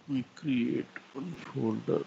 We create one folder.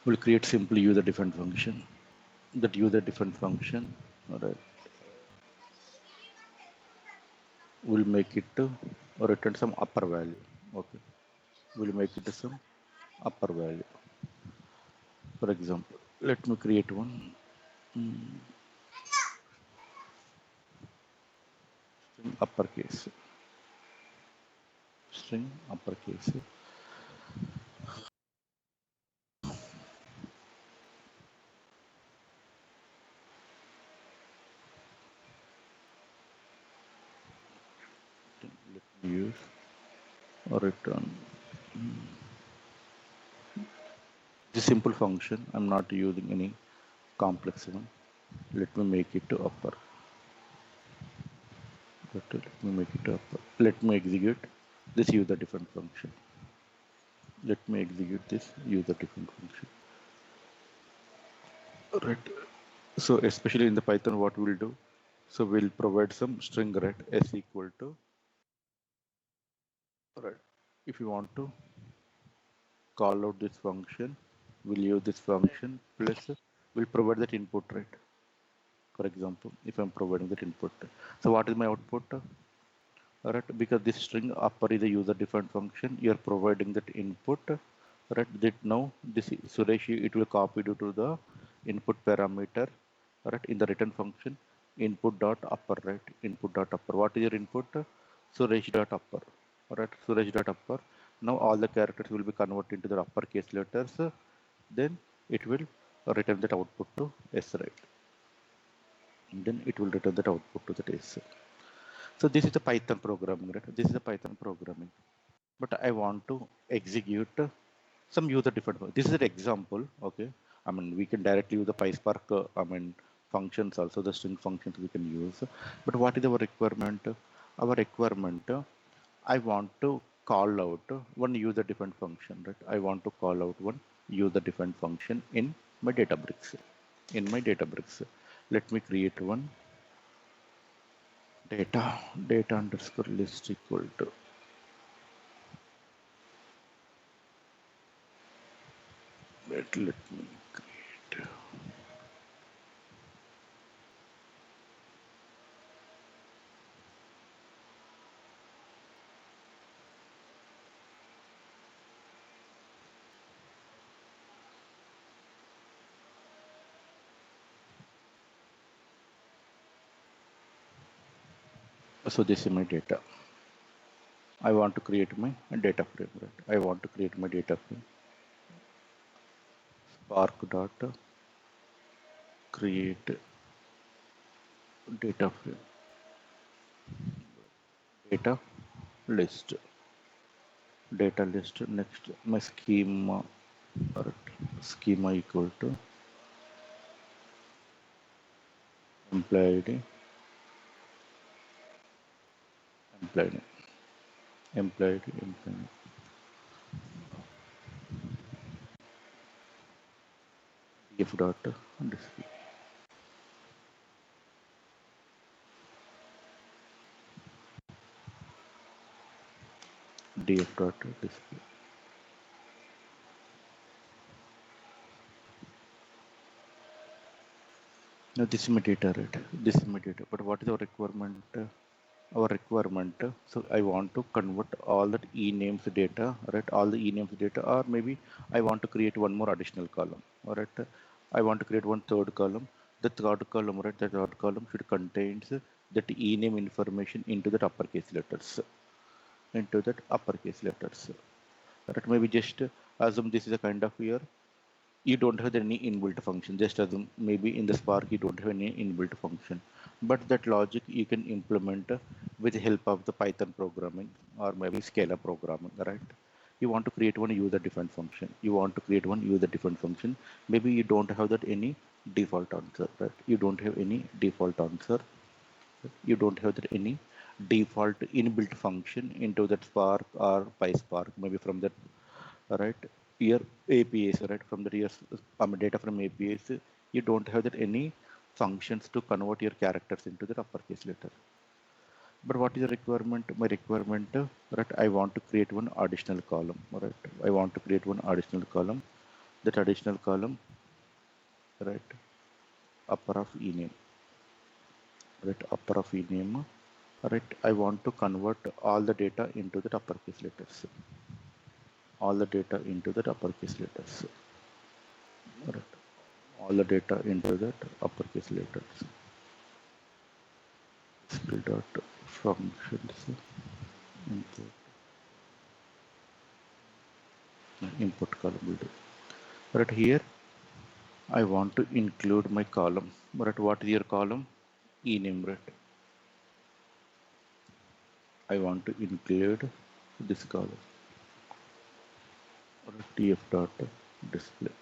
We'll create simple user defined function. That user defined function, all right, we'll make it to return some upper value. Okay, we'll make it to some upper value. For example, let me create one string uppercase. String uppercase. Let me use return the simple function. I'm not using any complex one. Let me make it to upper. Let me make it to upper. Let me execute this user different function. Let me execute this user different function. Right. So especially in the Python, what we'll do? So we'll provide some string, right? S equal to, right? If you want to call out this function, we'll use this function plus we'll provide that input, right? For example, if I'm providing that input, so what is my output? Right, because this string upper is a user defined function, you are providing that input, right? That now this Suresh, it will copy due to the input parameter, right? In the return function, input dot upper, right? Input dot upper. What is your input? Suresh dot upper, right? Suresh dot upper. Now all the characters will be converted into the uppercase letters. Then it will return that output to S, right? And then it will return that output to the S. So this is the Python programming, right? This is the Python programming. But I want to execute some user different. This is an example, okay? I mean, we can directly use the PySpark, functions also, the string functions we can use. But what is our requirement? Our requirement, I want to call out one user defined function, right? I want to call out one user defined function in my Databricks. In my Databricks, let me create one data underscore list equal to, let me create. So this is my data. I want to create my data frame, right? I want to create my data frame. Spark dot create data frame. Data list. Data list. Next, my schema. Right. Schema equal to employee ID. Employee name. employed employee df dot display df dot display. Now this is my data, right? This is my data. But what is our requirement? Our requirement. So I want to convert all that e names data, right? All the e names data, or maybe I want to create one more additional column. All right. I want to create one third column. The third column, right? The third column should contains that e name information into that uppercase letters. Into that uppercase letters. Right? Maybe just assume this is a kind of here you don't have any inbuilt function, just as maybe in the Spark you don't have any inbuilt function, but that logic you can implement with the help of the Python programming or maybe Scala programming, right? You want to create one user defined function, you want to create one user defined function, maybe you don't have that any default answer, right? You don't have any default answer, you don't have that any default inbuilt function into that Spark or PySpark, maybe from that, right? Your APIs, right? From the your data from APIs, you don't have that any functions to convert your characters into the uppercase letter. But what is the requirement? My requirement, right? I want to create one additional column, right? I want to create one additional column. That additional column, right? Upper of ename, right? Upper of ename, right? I want to convert all the data into the uppercase letters. All the data into the uppercase letters. Right. All the data into that uppercase letters. Display dot functions input input column will do. Right here, I want to include my column. Right, what is your column? Ename. Right. I want to include this column. Right, tf dot display.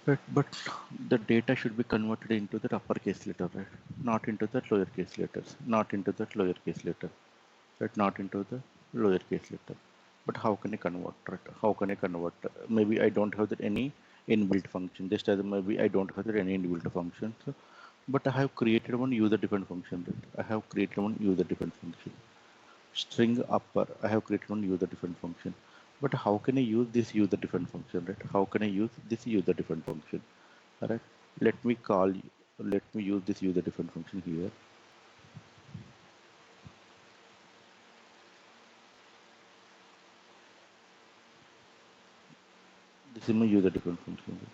Right, but the data should be converted into the uppercase letter, right? Not into the lowercase letters. Not into the lowercase letter. Right? Not into the lowercase letter. But how can I convert? Right? How can I convert? Maybe I don't have that any inbuilt function. Just as maybe I don't have that any inbuilt function. So, but I have created one user defined function. Right? I have created one user defined function. String upper. I have created one user defined function. But how can I use this user defined function? Right? How can I use this user defined function? All right. Let me call. Let me use this user defined function here. This is my user defined function. Right?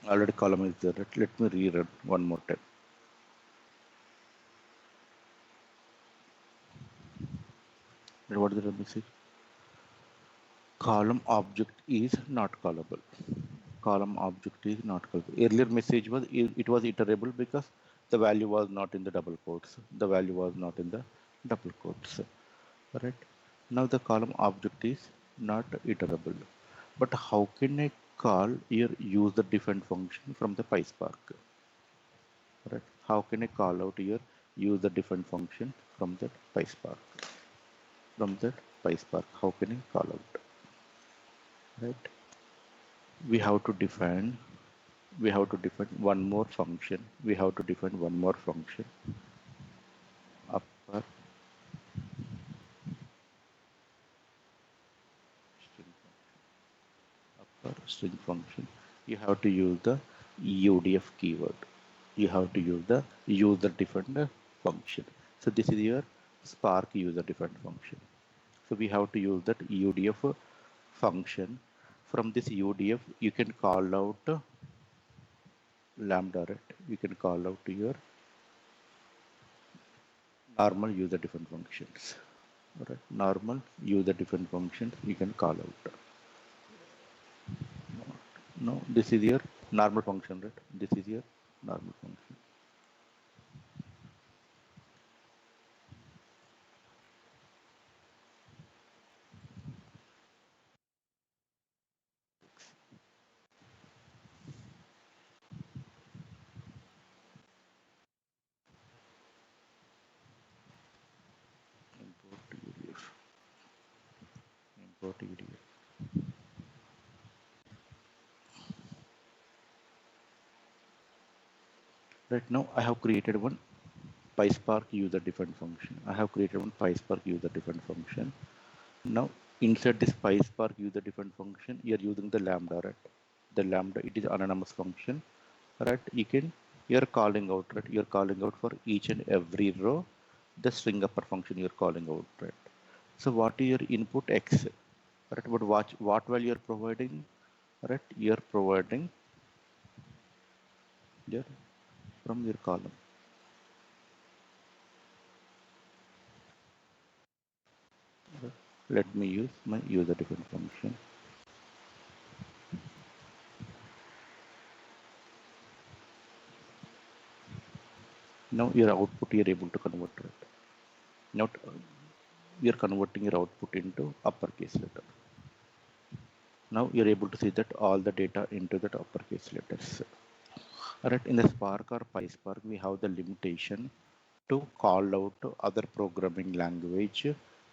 Already column is there. Right? Let me rerun one more time. And what is the message? Column object is not callable. Column object is not callable. Earlier message was it was iterable because the value was not in the double quotes. The value was not in the double quotes. Right? Now the column object is not iterable. But how can I call here use the different function from the PySpark? Right? How can I call out here use the different function from that PySpark? From that PySpark, how can I call out? Right? We have to define one more function. We have to define one more function. Upper string function, you have to use the UDF keyword. You have to use the user defined function. So this is your Spark user defined function. So we have to use that UDF function. From this UDF, you can call out lambda, right? You can call out your normal user defined functions. Right? Normal user defined functions you can call out. No, this is your normal function, right? This is your normal function. Import UDF. Import UDF. Right now, I have created one PySpark user defined function. I have created one PySpark user defined function. Now, inside this PySpark user defined function, you are using the lambda, right? The lambda, it is anonymous function, right? You are calling out, right? You are calling out for each and every row, the string upper function you are calling out, right? So, what is your input X, right? But what value you are providing, right? You are providing here from your column. Right? Let me use my user defined function. Now your output you are able to convert, right? Now you are converting your output into uppercase letter. Now you're able to see that all the data into that uppercase letters. Alright, in the Spark or PySpark, we have the limitation to call out to other programming language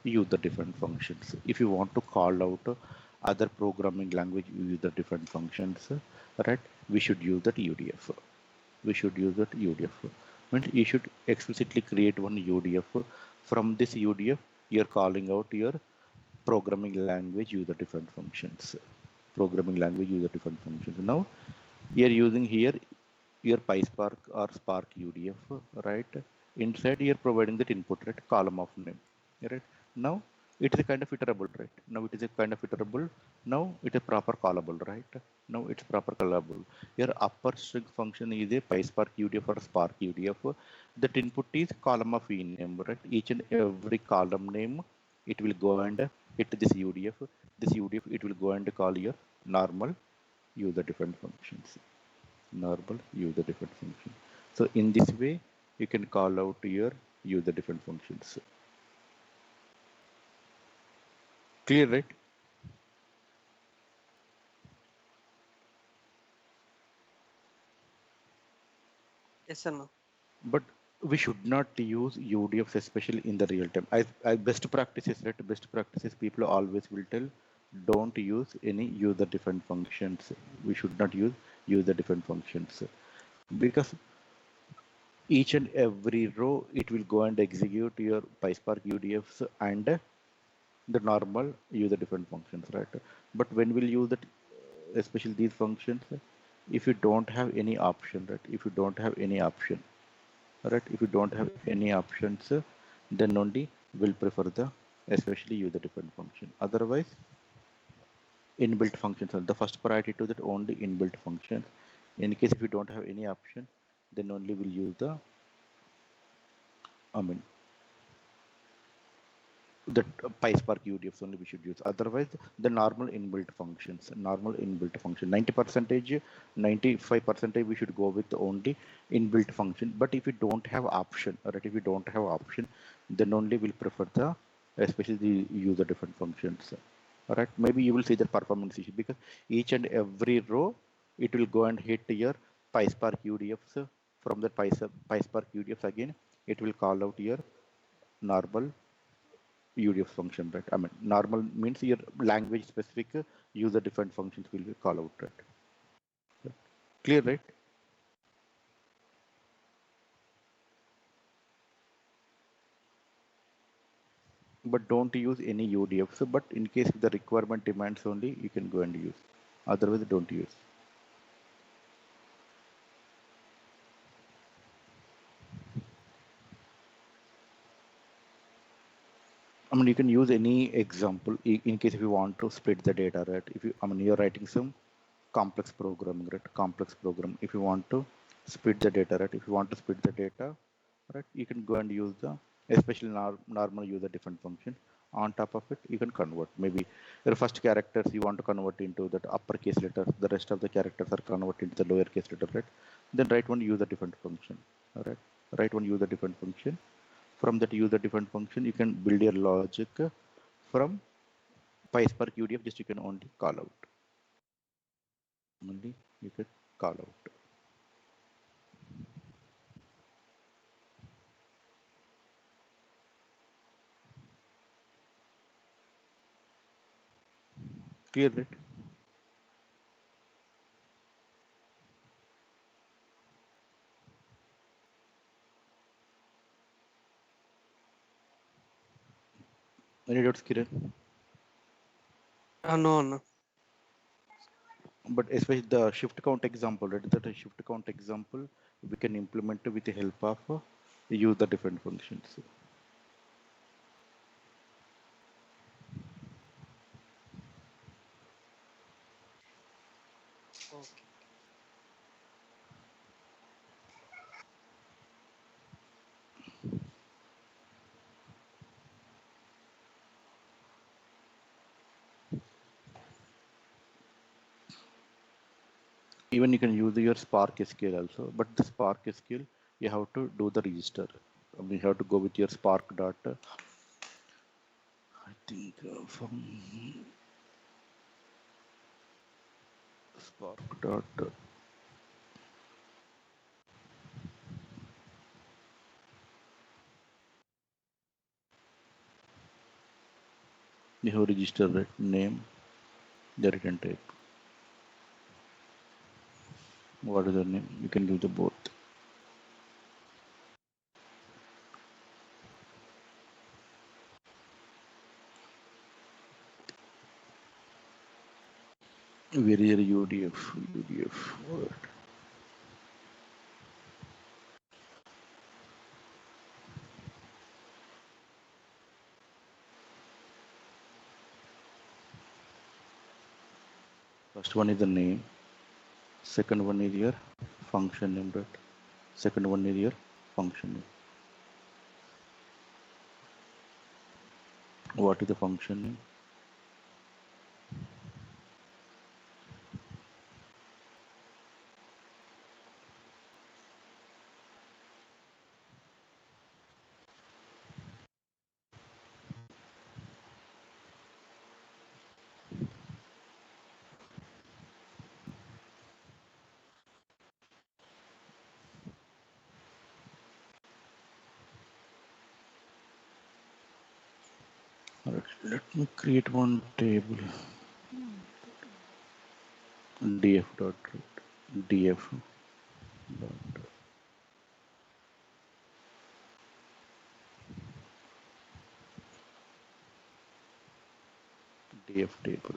use the different functions. If you want to call out other programming language use the different functions, right? We should use that UDF. We should use that UDF. Means you should explicitly create one UDF. From this UDF, you're calling out your programming language user different functions. Programming language user different functions. Now you're using here your PySpark or Spark UDF, right? Inside you're providing that input, right? Column of name, right? Now it is a kind of iterable, right? Now it is a kind of iterable. Now it is proper callable, right? Now it's proper callable. Your upper string function is a PySpark UDF or Spark UDF. That input is column of name, right? Each and every column name, it will go and hit this UDF. This UDF, it will go and call your normal user different functions. Normal user different function. So in this way, you can call out your user different functions. Clear, right? Yes, sir. No. But we should not use UDFs, especially in the real time. Best practices, right? Best practices, people always will tell, don't use any user different functions. We should not use user different functions because each and every row it will go and execute your PySpark UDFs and the normal user different functions, right? But when we'll use that, especially these functions, if you don't have any option, right? If you don't have any option, right? If you don't have any options, then only we'll prefer the especially user different function. Otherwise, inbuilt functions are the first priority to that only inbuilt functions. In case if you don't have any option, then only we'll use the, I mean, the PySpark UDFs only we should use. Otherwise, the normal inbuilt function, 90 percentage, 95 percentage, we should go with only inbuilt function. But if you don't have option, right? If you don't have option, then only we'll prefer the, especially the user different functions. All right, maybe you will see the performance issue because each and every row, it will go and hit your PySpark UDFs. From the PySpark UDFs again, it will call out your normal UDF function, right? I mean, normal means your language specific user defined functions will be call out, right? Clear, right? But don't use any UDF. So, but in case the requirement demands only, you can go and use. Otherwise, don't use. I mean, you can use any example in case if you want to split the data, right? If you, I mean, you're writing some complex programming, right? Complex program. If you want to split the data, right? If you want to split the data, right? You can go and use the, especially normal use a different function. On top of it, you can convert. Maybe your first characters you want to convert into that uppercase letter. The rest of the characters are converted into the lowercase letter, right? Then write one use a different function. All right. Write one use a different function. From that use a different function, you can build your logic from PySpark UDF. Just you can only call out. Only you can call out. Clear, right? Any doubts, Kiran? No, Anna. But especially the shift count example, right? That a shift count example we can implement with the help of use the different functions. Okay. Even you can use your Spark SQL also, but the Spark SQL you have to do the register. I mean, you have to go with your Spark dot. I think from Spark dot. You have register right name, the return type. What is the name? You can give the both. Where is your UDF? UDF. Word. First one is the name. Second one is your function name. Right? Second one is your function name. What is the function name? Alright, let me create one table. df dot root. df dot df table.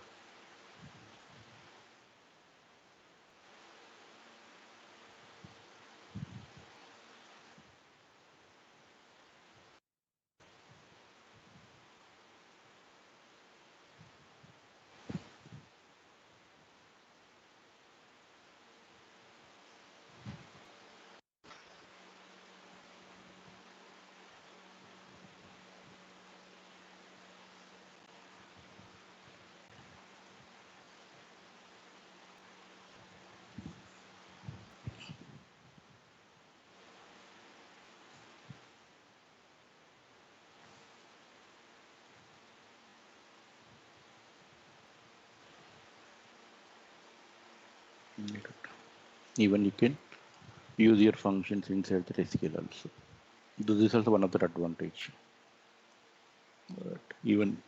Even you can use your functions inside the SQL also. This is also one of the advantage. Right. Even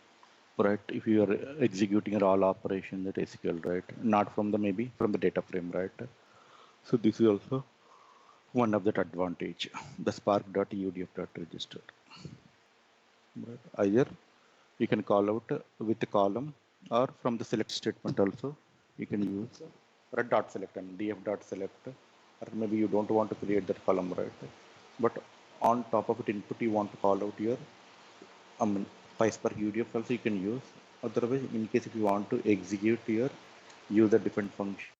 right, if you are executing all operations at SQL, right, not from the maybe from the data frame, right. So this is also one of that advantage. The spark.udf.register. Right. Either you can call out with the column or from the select statement also. you can use red dot select and df dot select, or maybe you don't want to create that column, right? But on top of it input you want to call out your PySpark UDF also you can use. Otherwise, in case if you want to execute your user different function.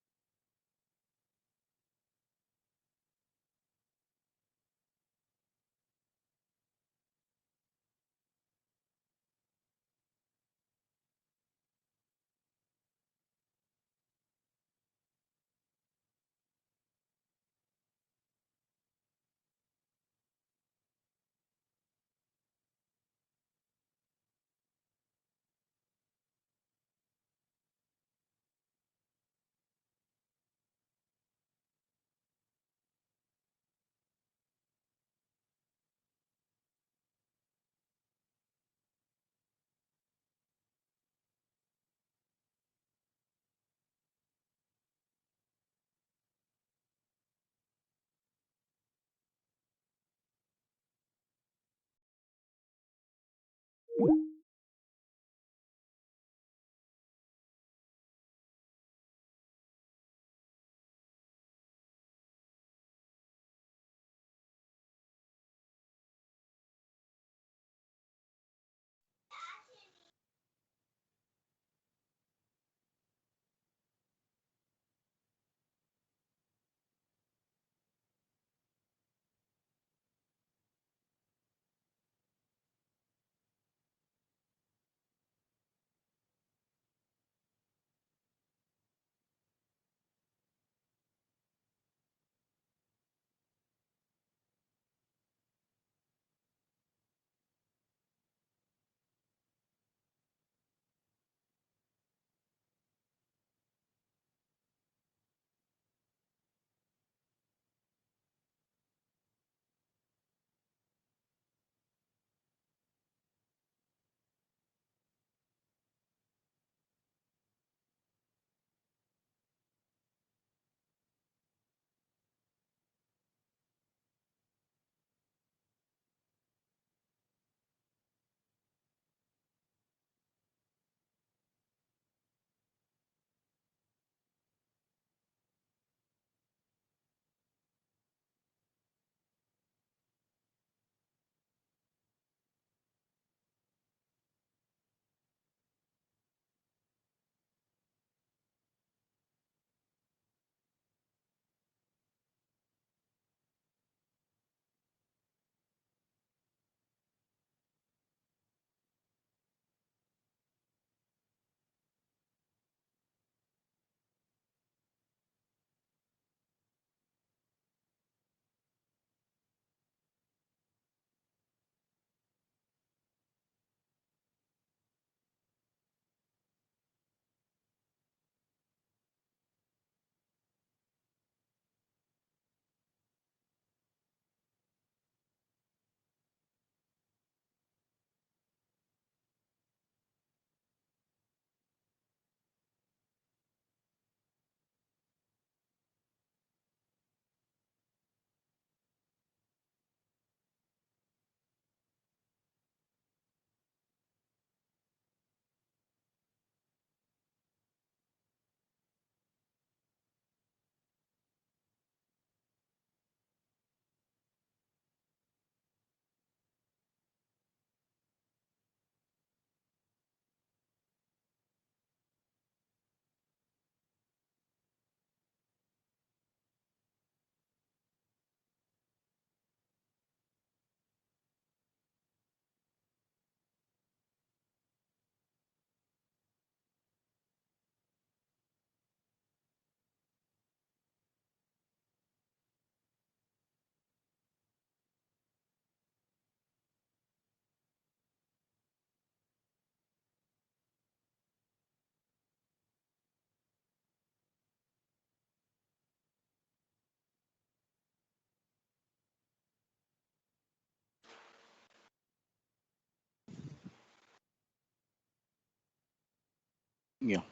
Yeah,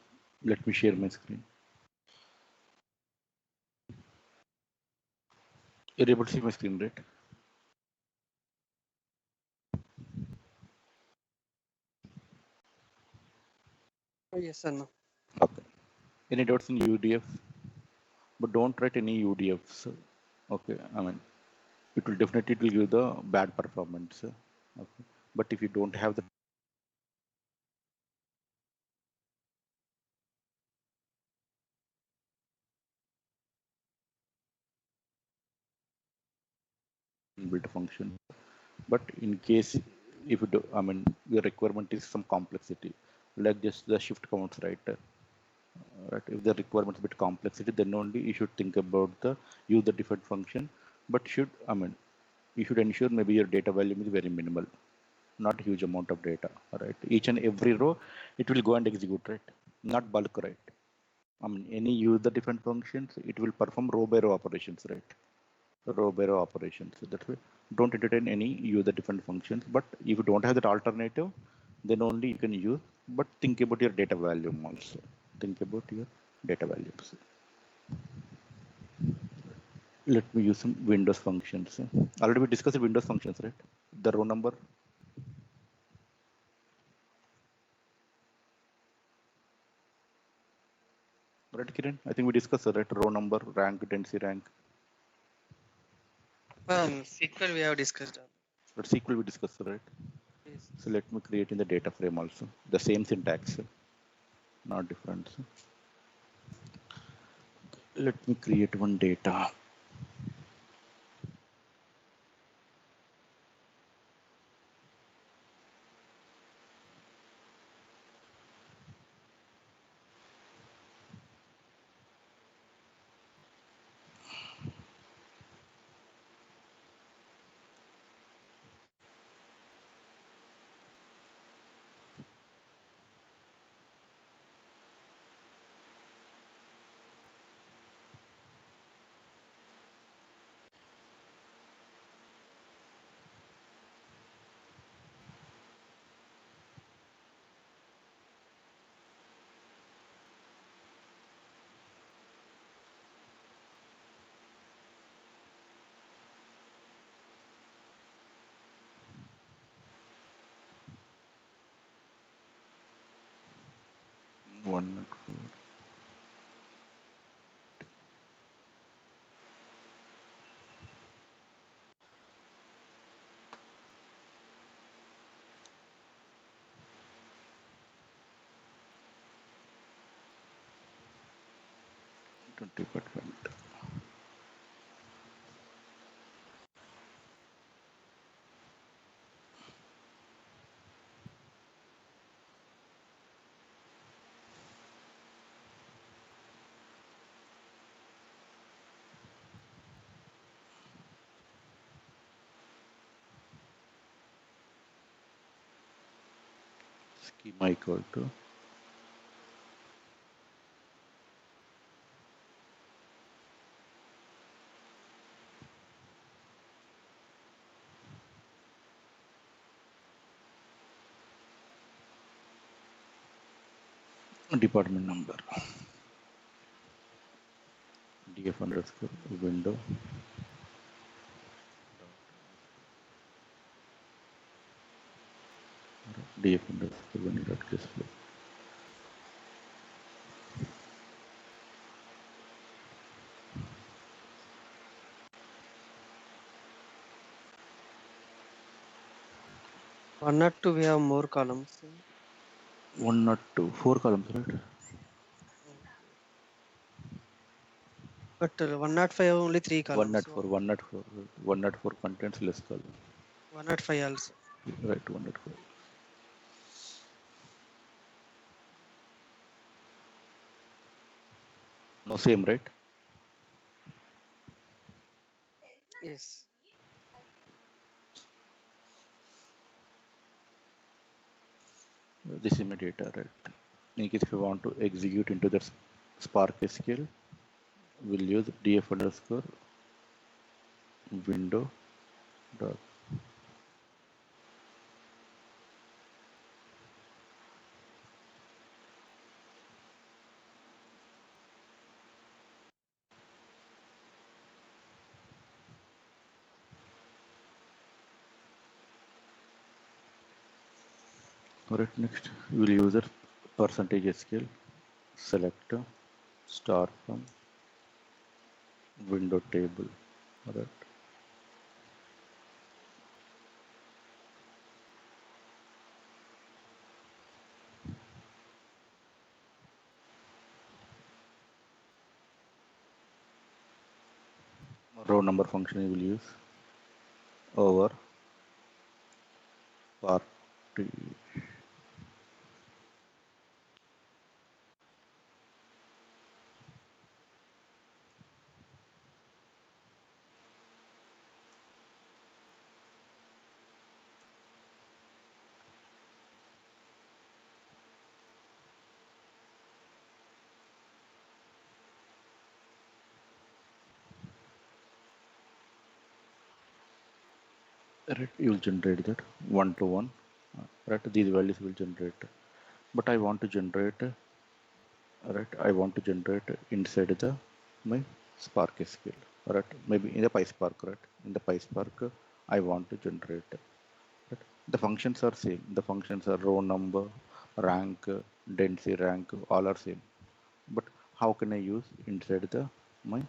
let me share my screen. You're able to see my screen, right? Yes, Anna. Okay. Any doubts in UDF? But don't write any UDFs. Okay, I mean, it will definitely will give the bad performance. Okay, but if you don't have the built function, but in case if you do, I mean, your requirement is some complexity, like just the shift counts, right? Right. If the requirement is bit complexity, then only you should think about the use the different function. But should, I mean, you should ensure maybe your data volume is very minimal, not huge amount of data, right? Each and every row it will go and execute, right? Not bulk, right? I mean, any use the different functions, it will perform row by row operations, right? Row by row operations. So that way, don't entertain any use the different functions. But if you don't have that alternative, then only you can use. But think about your data volume also. Think about your data values. Let me use some Windows functions. Already we discussed Windows functions, right? The row number. Right, Kiran? I think we discussed, right? Row number, rank, density rank. SQL we have discussed. But SQL we discussed, right? Yes. So let me create in the data frame also. The same syntax, not different. Let me create one data. One, 20%. Schema equal to department number. df underscore window df underscore window dot display. One or two we have more columns. One not two, four columns, right? But 105 only three One columns. not So four, one not four, one not four contents less column. 105 also. Right, one not four. No, same, right? Yes. This is my data, right? In case if you want to execute into that Spark SQL, we'll use df underscore window dot. Alright, next we'll use a percentage SQL selector. star from window table. Right. Row number function you will use over party. Right, you will generate that one to one. Right, these values will generate. But I want to generate. Right, I want to generate inside the my Spark SQL. Right, maybe in the PySpark. Right, in the PySpark, I want to generate. Right, the functions are same. The functions are row number, rank, density rank, all are same. But how can I use inside the my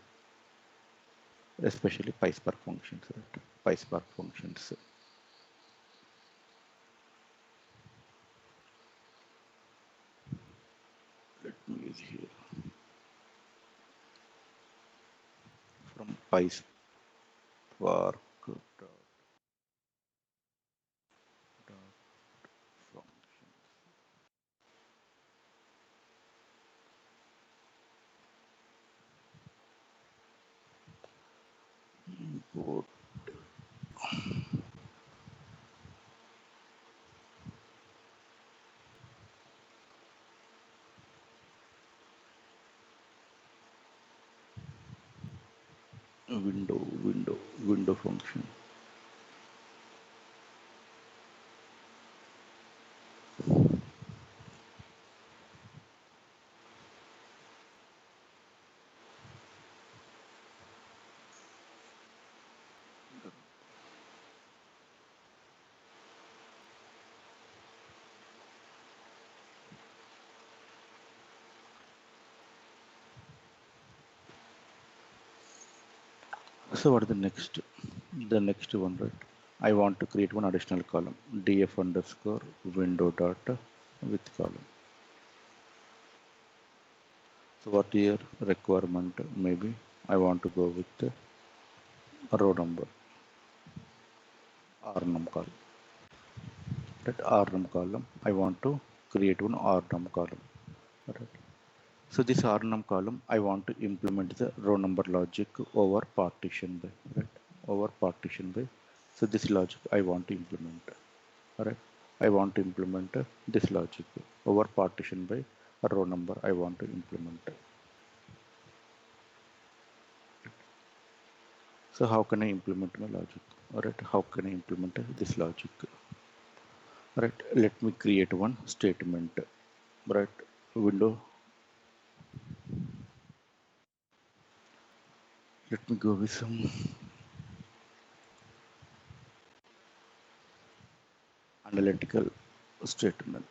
especially PySpark functions? Right, PySpark functions. Let me use here from PySpark dot function import window function. So what is the next? The next one, right? I want to create one additional column, df underscore window dot with column. So what your requirement? Maybe I want to go with the row number, rnum column. That rnum column, I want to create one rnum column. Right. So this rnum column, I want to implement the row number logic over partition by, right? Over partition by. So this logic I want to implement. Alright, I want to implement this logic over partition by a row number I want to implement. So how can I implement my logic? Alright, how can I implement this logic? Alright, let me create one statement. Right, window. Let me go with some analytical statement.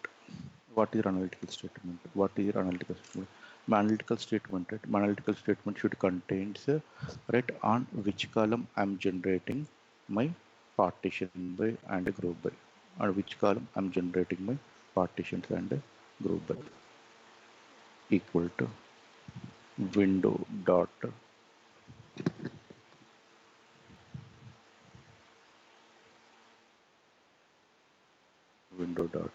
What is analytical statement? What is analytical statement? My analytical statement, right? My analytical statement should contains right on which column I'm generating my partition by and a group by, on which column I'm generating my partitions and a group by, equal to window dot window dot.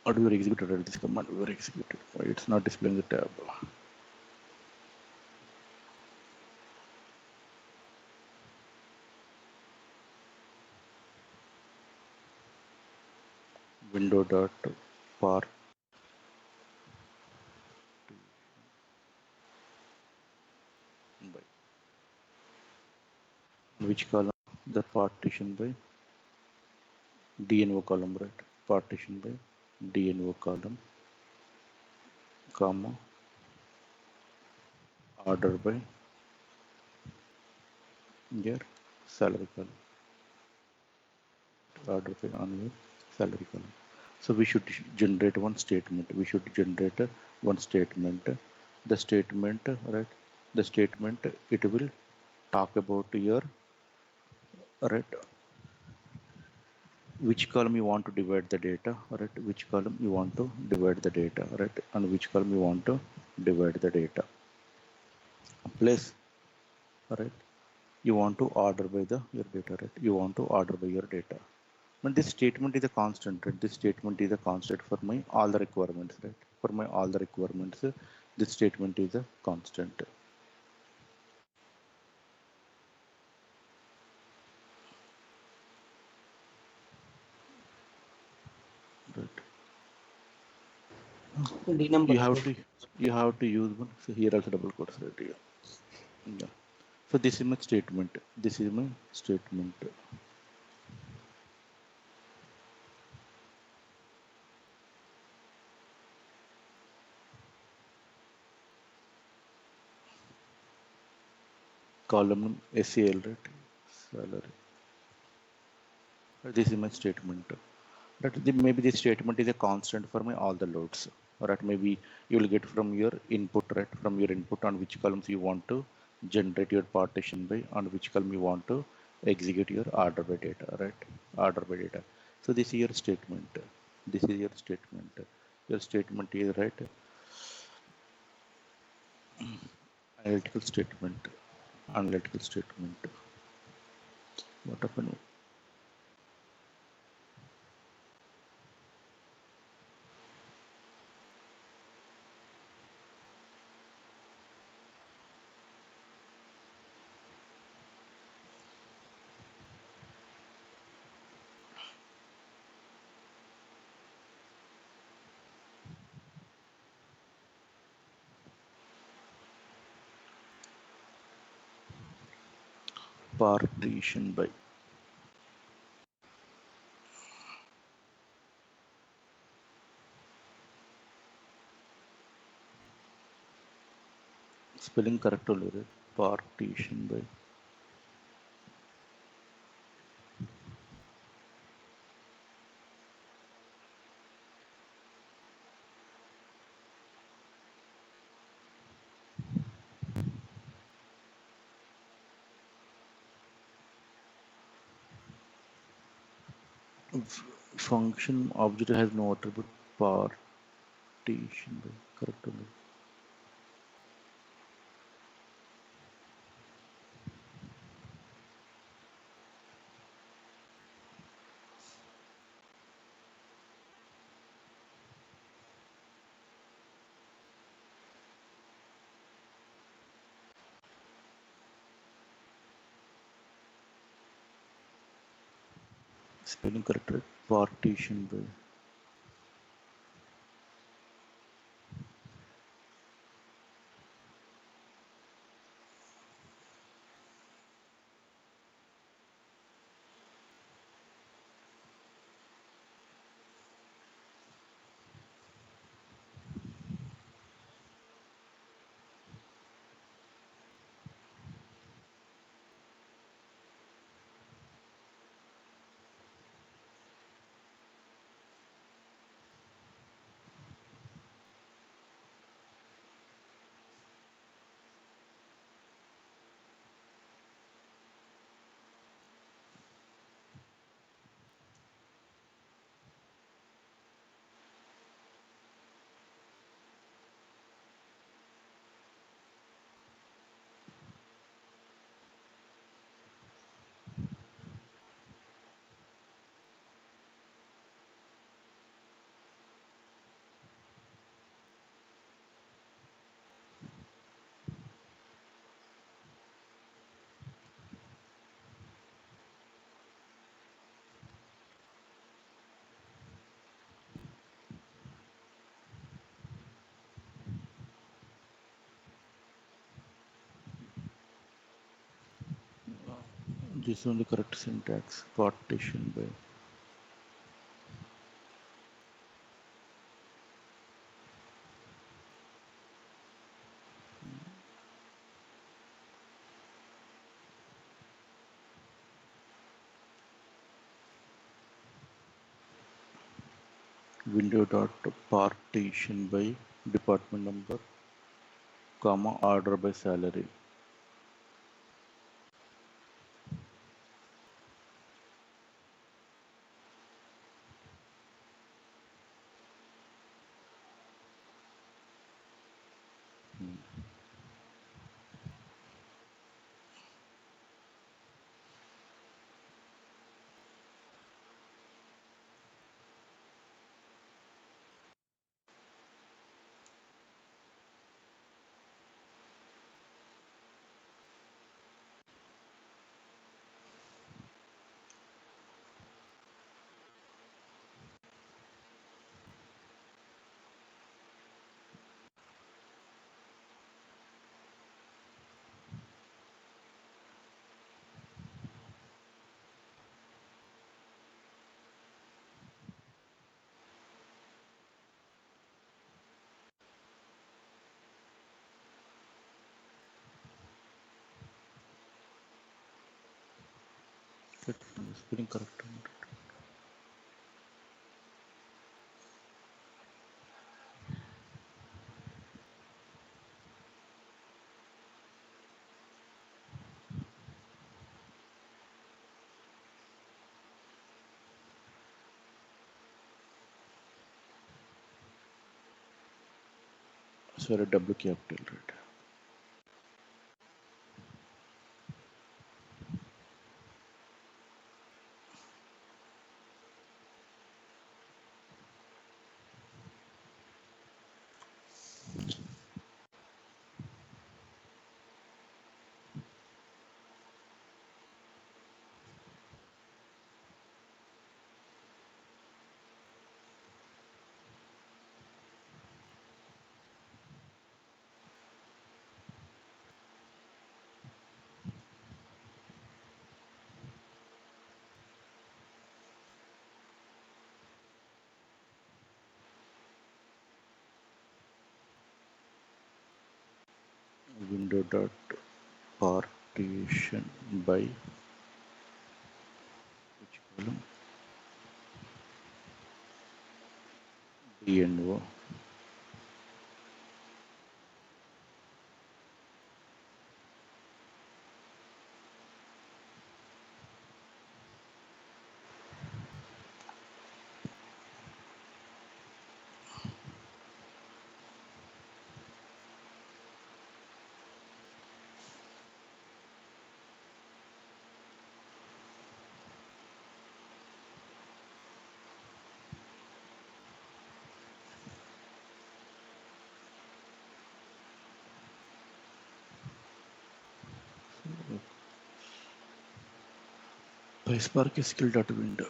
Or we were executed at this command. We were executed. It's not displaying the tab. window dot par by which column, the partition by DNO column, right? Partition by DNO column, comma, order by your salary column, order by on your salary column. So we should generate one statement. We should generate one statement. The statement, right? The statement, it will talk about your, right? Which column you want to divide the data, right? Which column you want to divide the data, right? And which column you want to divide the data. Plus, right? You want to order by the your data, right? You want to order by your data. But this statement is a constant, right? This statement is a constant for my all the requirements, right? For my all the requirements, this statement is a constant. Right. D number. You have to use one. So here also double quotes right here. Yeah. So this is my statement. This is my statement. Column SAL, right? Salary. This is my statement. But maybe this statement is a constant for my all the loads. Right? Maybe you will get from your input, right? From your input on which columns you want to generate your partition by, on which column you want to execute your order by data, right? Order by data. So this is your statement. This is your statement. Your statement is right. Analytical statement. Analytical statement. What happened? Partition by. Spelling correct only, right? Partition by. Function object has no attribute. Partition by. Correct only. Spelling correct, right? Partition by. This is only correct syntax. Partition by window dot partition by department number, comma order by salary. Spelling correct. Sorry, W capital, right? Window dot partition by which column? D and O. PySpark SQL data window.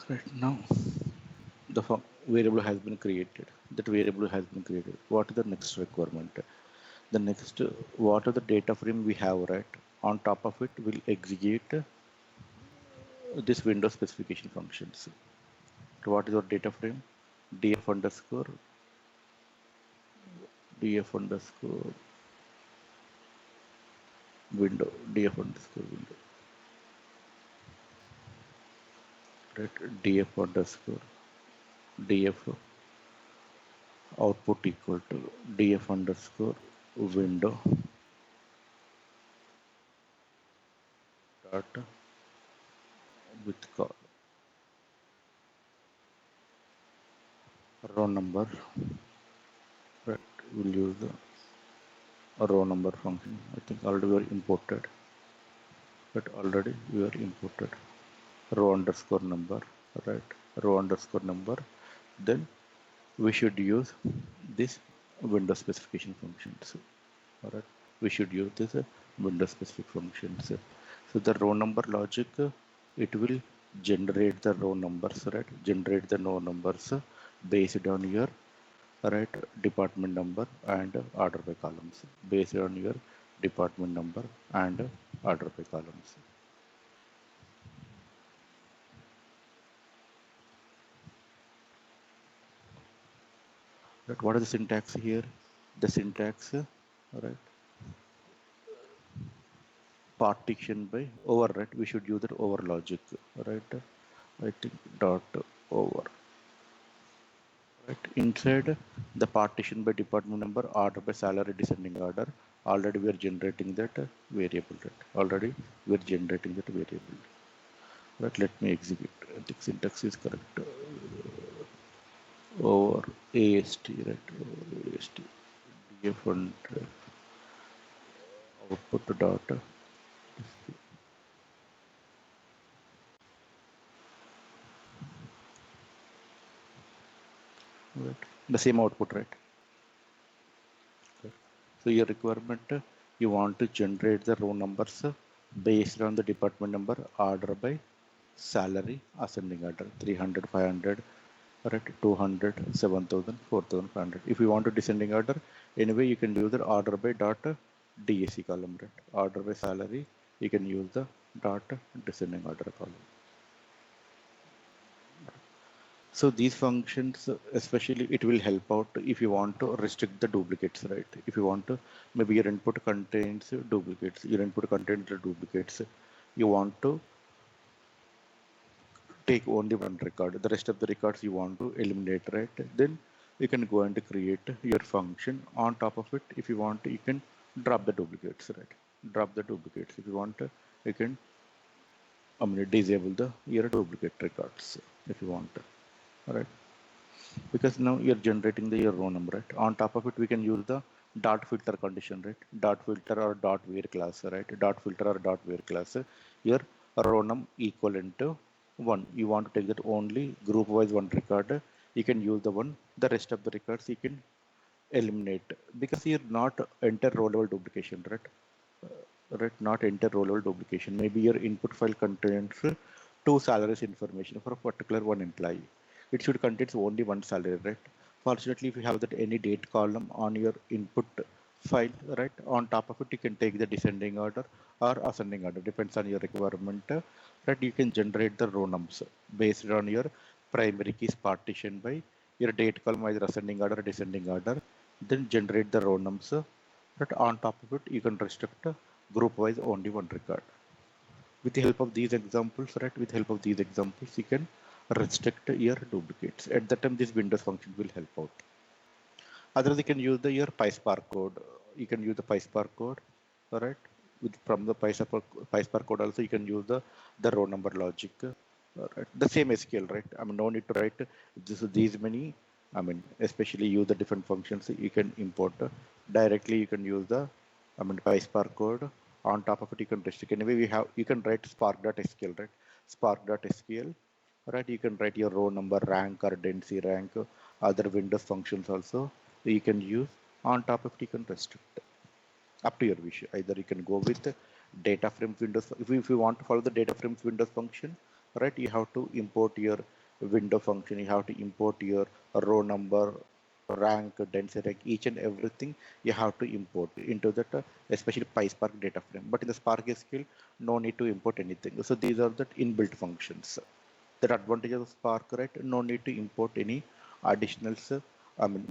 Right now, the variable has been created. That variable has been created. What is the next requirement? The next, what are the data frame we have, right? On top of it, we'll execute this window specification functions. So what is our data frame? df underscore df underscore window df underscore window, right? df underscore df output equal to df underscore window dot with call. row number, right? We'll use the row number function. I think already we are imported, but already we are imported row underscore number, right? Row underscore number. Then we should use this window specification functions. All right, we should use this window specific functions. So the row number logic, it will generate the row numbers, right? Generate the row numbers based on your right department number and order by columns, based on your department number and order by columns. Right, what is the syntax here? The syntax, right? Partition by over, right? We should use that over logic, right? I think dot over, right? Inside the partition by department number, order by salary, descending order. Already we are generating that variable, right? Already we are generating that variable. Right, let me execute. I think syntax is correct. Over AST, right? Over AST. DF and output dot. Right. The same output, right? So your requirement, you want to generate the row numbers based on the department number, order by salary, ascending order, 300, 500, right, 200, 7,000, 4,500. If you want to descending order, anyway, you can use the order by dot DAC column, right? Order by salary, you can use the dot descending order column. So these functions, especially it will help out if you want to restrict the duplicates, right? If you want to, maybe your input contains duplicates, your input contains the duplicates. You want to take only one record, the rest of the records you want to eliminate, right? Then you can go and create your function. On top of it, if you want, you can drop the duplicates, right? Drop the duplicates. If you want, you can, disable the your duplicate records if you want, right? Because now you're generating the your row number, right? On top of it, we can use the dot filter condition, right? Dot filter or dot where class, right? Dot filter or dot where class, your row num equivalent to 1. You want to take that only group wise one record, you can use the one, the rest of the records you can eliminate, because you're not enter row level duplication, right? Right, not enter row level duplication. Maybe your input file contains two salaries information for a particular one employee. It should contains only one salary, right? Fortunately, if you have that any date column on your input file, right, on top of it, you can take the descending order or ascending order, depends on your requirement, right? You can generate the row numbers based on your primary keys partition by your date column, either ascending order or descending order, then generate the row numbers. But on top of it, you can restrict group wise only one record. With the help of these examples, right? With help of these examples, you can restrict your duplicates. At that time, this Windows function will help out. Otherwise, you can use the your PySpark code. You can use the PySpark code, all right? With from the PySpark code also, you can use the row number logic. Right? The same SQL, right? I mean, no need to write these many. I mean, especially use the different functions you can import directly. You can use the PySpark code. On top of it, you can restrict. Anyway, you can write spark.sql, right? Spark.sql, right? You can write your row number, rank or density rank, other Windows functions also you can use. On top of it, you can restrict up to your wish. Either you can go with data frames Windows. If you want to follow the data frames Windows function, right, you have to import your window function. You have to import your row number, rank, density rank, each and everything you have to import into that, especially PySpark data frame. But in the Spark SQL, no need to import anything. So these are the inbuilt functions. The advantage of Spark, right? No need to import any additional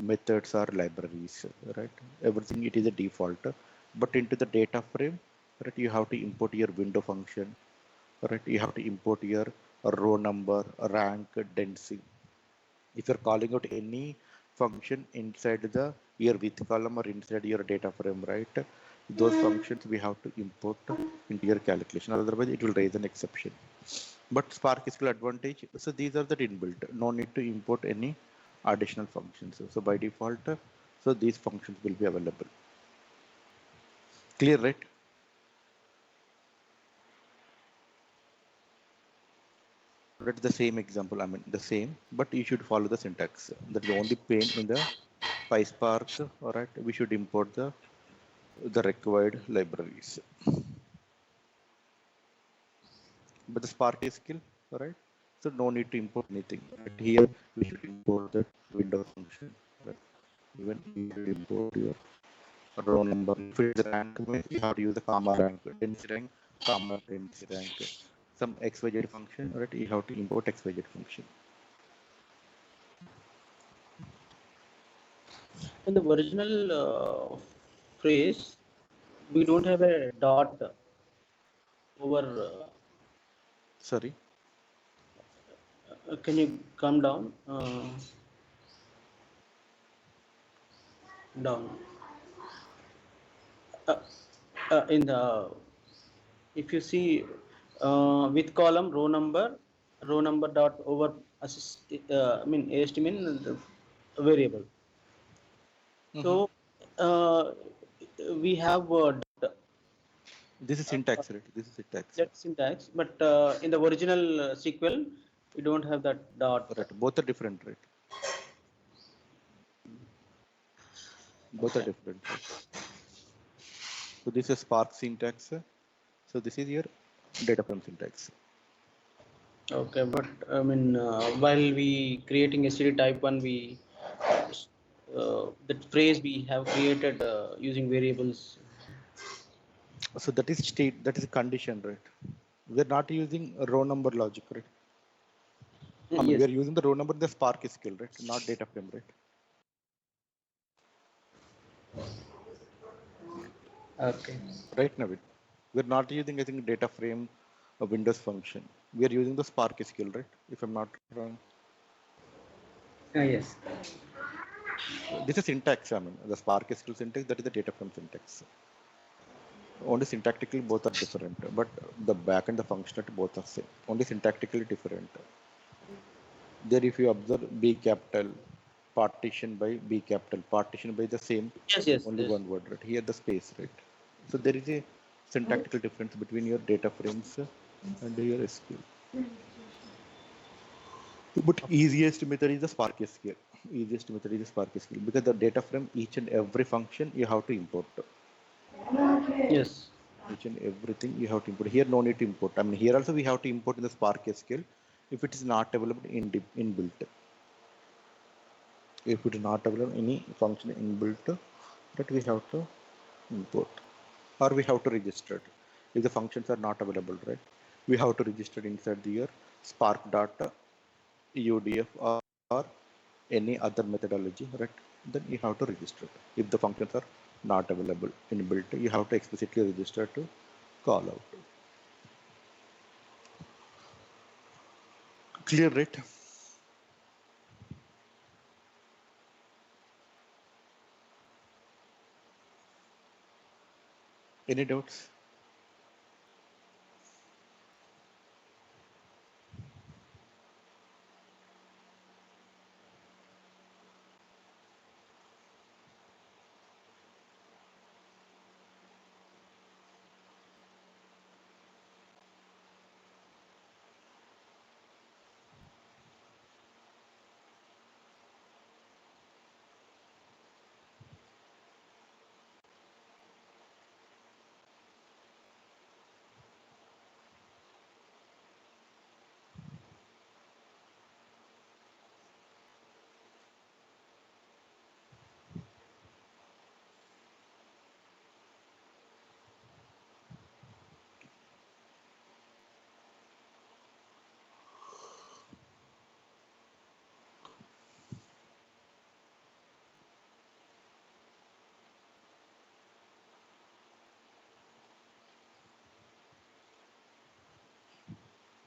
methods or libraries, right? Everything it is a default. But into the data frame, right, you have to import your window function, right? You have to import your row number, rank, density. If you're calling out any function inside the your with column or inside your data frame, right? Those functions we have to import into your calculation. Otherwise, it will raise an exception. But Spark SQL advantage. So these are the inbuilt. No need to import any additional functions. So by default, so these functions will be available. Clear, right? That's the same example. I mean, the same, but you should follow the syntax. That's the only pain in the PySpark. All right, we should import the required libraries. But the Spark is skill, all right? So no need to import anything. But here we should import the window function. Right? Even you should import your row number. If it's rank, you have to use the comma rank, density rank, comma density rank. Some XYZ function, right? You have to import XYZ function. In the original phrase, we don't have a dot over. Sorry. Can you come down? Down. In the, if you see with column row number dot over assist. I mean AST mean the variable. So we have This is syntax, right? This is syntax. that syntax, but in the original SQL, we don't have that dot. Right. Both are different, right? Both are different. Right? So this is Spark syntax. So this is your data frame syntax. Okay, but I mean, while we creating std type 1, we that phrase we have created using variables. So that is state, that is a condition, right? We're not using a row number logic, right? I mean, Yes. we're using the row number, the Spark skill, right? Not data frame, right? Okay. Right, Navid? We're not using, I think, data frame a Windows function. We are using the Spark skill, right? If I'm not wrong. Yes. This is syntax, I mean, the Spark skill syntax, that is the data frame syntax. Only syntactically both are different, but the back and the functionality both are same. Only syntactically different. There, if you observe B capital, partition by B capital, partition by the same, Yes. only Yes. one word, right? Here the space, right? So there is a syntactical difference between your data frames and your SQL. But easiest method is the Spark SQL. Easiest method is the Spark SQL because the data frame, each and every function you have to import. Yes. Each and everything you have to import. Here no need to import. I mean here also we have to import in the Spark SQL if it is not available in inbuilt. If it is not available any function inbuilt, that we have to import or we have to register it. If the functions are not available, right? We have to register inside the your Spark data UDF or any other methodology, right? Then you have to register it. If the functions are not available inbuilt, you have to explicitly register to call out. Clear, right? Any doubts?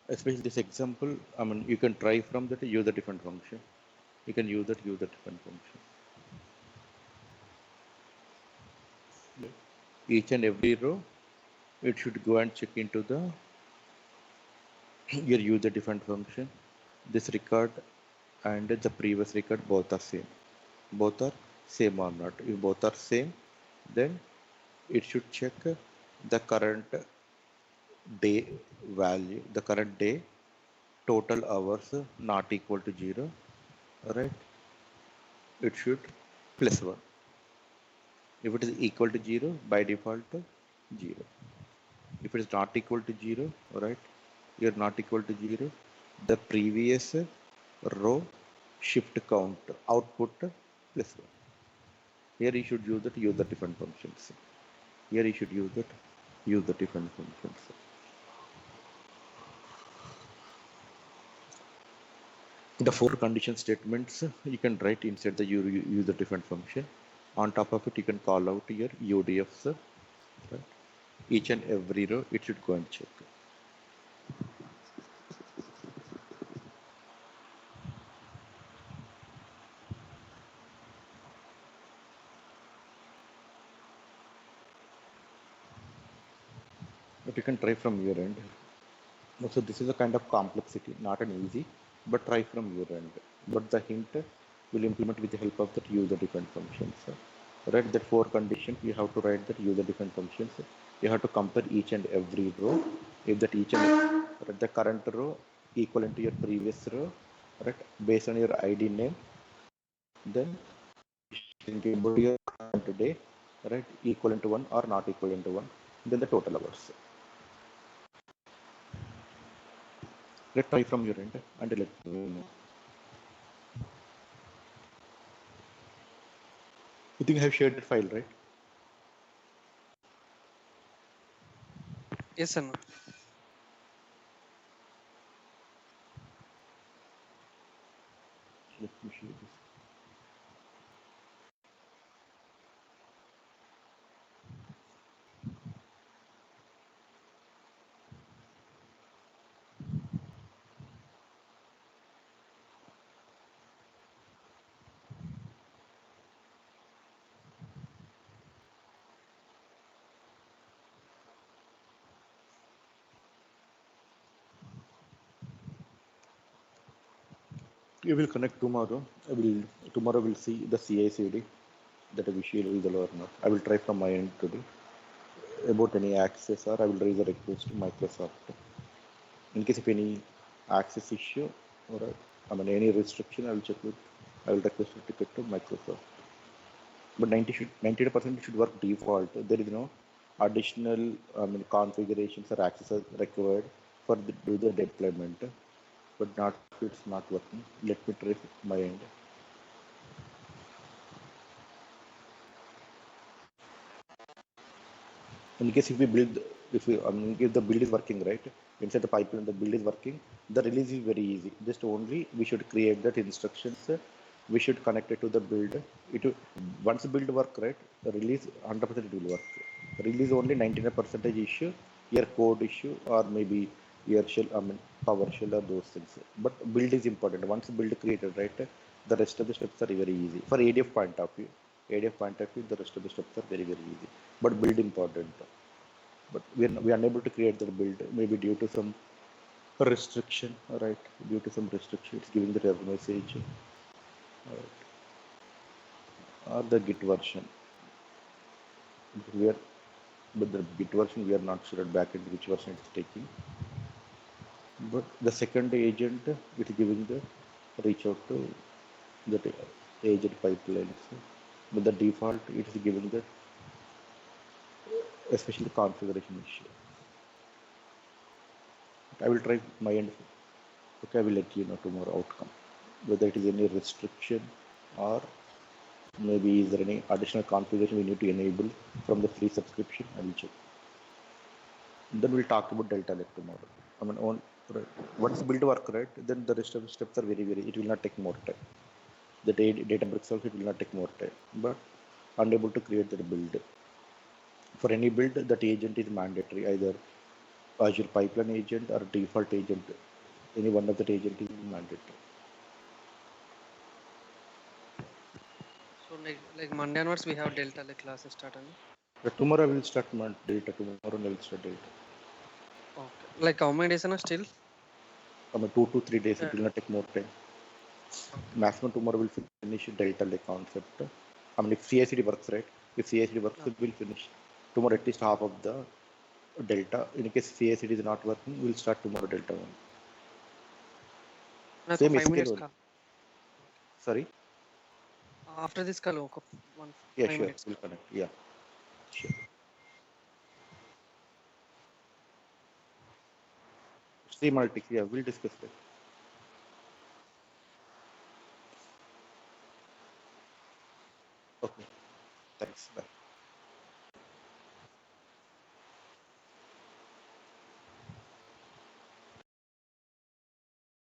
Especially this example, I mean, you can try from that, use a different function. You can use that, different function. Each and every row, it should go and check into the your user defined function. This record and the previous record both are same. Both are same or not. If both are same, then it should check the current day value, the current day total hours not equal to 0, right? It should plus 1. If it is equal to 0, by default 0. If it is not equal to 0, right? You're not equal to 0, the previous row shift count output plus 1. Here you should use the different functions. Here you should use the different functions. The 4 condition statements you can write inside the use the different function. On top of it, you can call out your UDFs. Right? Each and every row, it should go and check. But you can try from your end. So this is a kind of complexity, not an easy, but try from your end. But the hint will implement with the help of that user different functions. Right, that 4 conditions, you have to write that user different functions. You have to compare each and every row. If that each and the current row equivalent to your previous row, right, based on your ID name, then you can put your current day, right, equivalent to 1 or not equivalent to 1, then the total hours. Let's try from your end and let me know. You think I have shared the file, right? Yes, Anna. Let me share this. We will connect tomorrow. Tomorrow we'll see the CI/CD that a visual is or not. I will try from my end today. About any access, or I will raise a request to Microsoft. In case of any access issue or any restriction, I will check with. I will request a ticket to Microsoft. But 90% should work default. There is no additional configurations or access required for do the deployment. But not it's not working. Let me try my end. In case if we build, if the build is working right inside the pipeline, the build is working, the release is very easy. Just only we should create that instructions. We should connect it to the build. It will, once the build work right, the release 100% it will work. Release only 99% issue, your code issue, or maybe your shell, PowerShell or those things. But build is important. Once build created right, the rest of the steps are very easy. For ADF point of view, the rest of the steps are very easy. But build important. But we are unable to create that build, maybe due to some restriction, right? Due to some restriction, it's giving the error message, right? Or the Git version. But the Git version, we are not sure at backend which version it's taking. But the second agent, it is giving the reach out to the agent pipelines. But the default, it is giving the especially configuration issue. I will try my end. Okay, I will let you know tomorrow outcome, whether it is any restriction or maybe is there any additional configuration we need to enable from the free subscription. I will check. Then we'll talk about Delta Lake tomorrow. Once build work right, then the rest of the steps are very. It will not take more time. The Databricks also it will not take more time, but unable to create that build. For any build, that agent is mandatory, either Azure Pipeline agent or default agent. Any one of that agent is mandatory. So like Monday onwards, we have Delta Lake classes start, Anna. But tomorrow I will start Delta. Tomorrow I will start Delta. Okay. Like how many days, Anna, still? 2 to 3 days. It will not take more time. Maximum tomorrow we'll finish delta like concept. I mean, if CICD works, right? If CICD works, Okay. we'll finish tomorrow at least half of the delta. In case CICD is not working, we'll start tomorrow delta one. నాకు Same 5 SQL minutes only. call. Sorry. After this call, ఒక Yeah, 5 sure. minutes. We'll connect. Yeah, sure. Semantics. Yeah, we'll discuss that. Okay. Thanks. Bye.